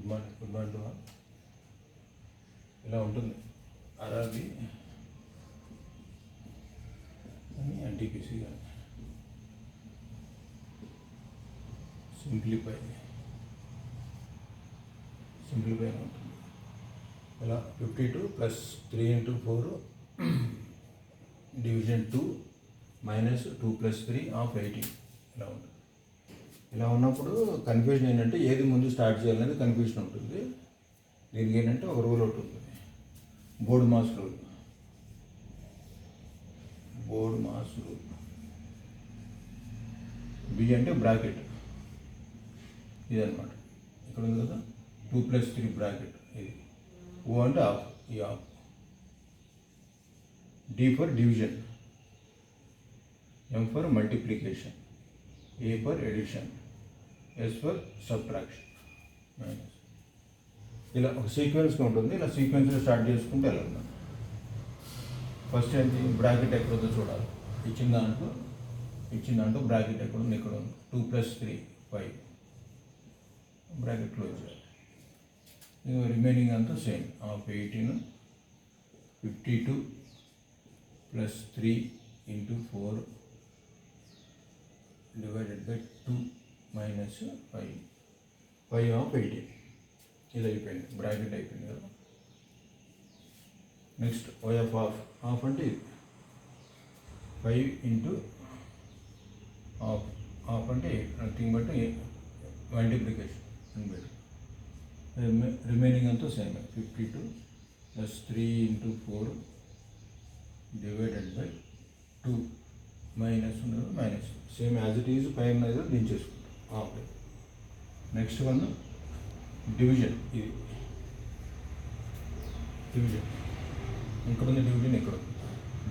Good morning to all. ఇలా ఉంటుంది RRB అని ఎన్టీపీసీ కానీ సింప్లిఫై అని ఉంటుంది. ఇలా 52 + 3 × 4 డివిజన్ 2 -2 + 3 ఆఫ్ 18 ఇలా ఉంటుంది. ఇలా ఉన్నప్పుడు కన్ఫ్యూజన్ ఏంటంటే ఏది ముందు స్టార్ట్ చేయాలనేది కన్ఫ్యూజన్ ఉంటుంది. దీనికి ఏంటంటే ఒక రూల్ ఒకటి ఉంటుంది, బోర్డ్ మాస్ రూల్. బి అంటే బ్రాకెట్ ఇదన్నమాట. ఇక్కడ ఉంది కదా 2 + 3 బ్రాకెట్ ఇది. ఓ అంటే ఆఫ్, ఈ of. D for division, M for multiplication, A for addition, S for subtraction, minus. ఇలా ఒక సీక్వెన్స్గా ఉంటుంది. ఇలా సీక్వెన్స్లో స్టార్ట్ చేసుకుంటే వెళ్ళాలి. ఫస్ట్ ఏంటి, బ్రాకెట్ ఎక్కడుందో చూడాలి. ఇచ్చిన దాంట్లో బ్రాకెట్ ఎక్కడ ఉంది, ఇక్కడ ఉంది. 2 + 3 5 బ్రాకెట్ క్లోజ్ చేయాలి. రిమైనింగ్ అంతా same. Of 18 52 + 3 × 4 divided by 2 - 5 of 18. ఇది అయిపోయింది, బ్రాకెట్ అయిపోయింది కదా. నెక్స్ట్ వై ఆఫ్ ఆఫ్ అంటే ఇది 5 × ఆఫ్ అంటే నథింగ్ బట్ మల్టిప్లికేషన్ అని పెట్టి. రిమైనింగ్ అంతా సేమ్. 52 + 3 × 4 డివైడెడ్ బై 2 మైనస్ ఉన్నది minus, same as it is. పైన దించేసుకుంటాం ఆఫ్. Next one division. ఇది డివిజన్, ఇక్కడ ఉంది డివిజన్, ఇక్కడ ఉంది.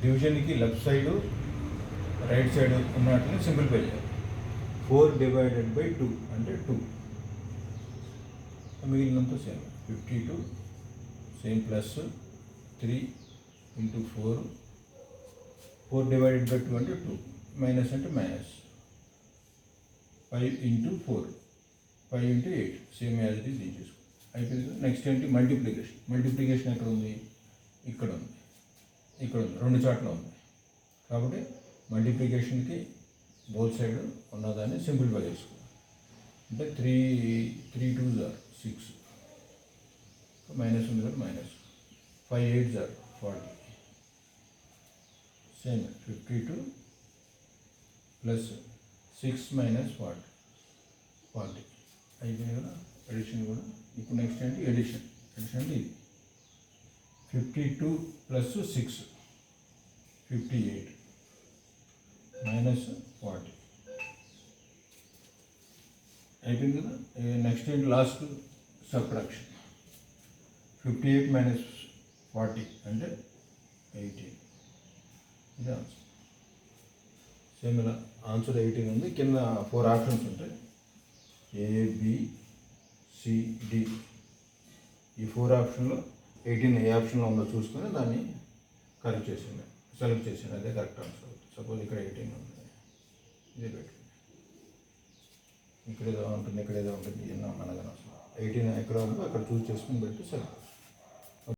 డివిజన్కి లెఫ్ట్ సైడు రైట్ సైడ్ ఉన్నట్లనే సింప్లిఫై చేయాలి. 4 డివైడెడ్ బై 2 అంటే 2. మిగిలినంత same. 52 same plus 3 × 4 4 divided by 2 అంటే 2, మైనస్ అంటే minus. 5 × 4 5 × 8 same as it is తీసేసుకో. అయిపోయింది. నెక్స్ట్ ఏంటి, మల్టిప్లికేషన్ ఎక్కడ ఉంది, ఇక్కడ ఉంది, ఇక్కడ ఉంది, 2 చోట్ల ఉంది. కాబట్టి మల్టిప్లికేషన్కి బోత్ సైడ్ ఉన్నదాన్ని సింప్లిఫై చేసుకో. అంటే 3 2s are 6, మైనస్ ఉంది కదా మైనస్. 5 8s are 40. సేమ్ 52 + 6 - 40 అయిపోయింది కదా. ఎడిషన్ కూడా. ఇప్పుడు నెక్స్ట్ ఏంటి, ఎడిషన్ అంటే ఇది 52 + 6 58 - 40 అయిపోయింది కదా. నెక్స్ట్ ఏంటి, లాస్ట్ సబ్ట్రాక్షన్. 58 - 40 అంటే 18. ఇది ఆన్సర్. సేమ్ ఇలా ఆన్సర్ 18 ఉంది. కింద 4 ఆప్షన్స్ ఉంటాయి, ABCD. ఈ 4 ఆప్షన్లో 18 ఏ ఆప్షన్లో ఉందో చూసుకొని దాన్ని సెలెక్ట్ చేసింది. అదే కరెక్ట్ ఆన్సర్ అవుతుంది. సపోజ్ ఇక్కడ 18 ఉంది, ఇదే పెట్టండి. ఇక్కడ ఏదో ఉంటుంది, ఇక్కడ ఏదో ఉంటుంది, ఎన్నో మనకు అసలు 18 ఎక్కడ ఉందో అక్కడ చూస్ చేసుకుని పెట్టి సెలెక్ట్.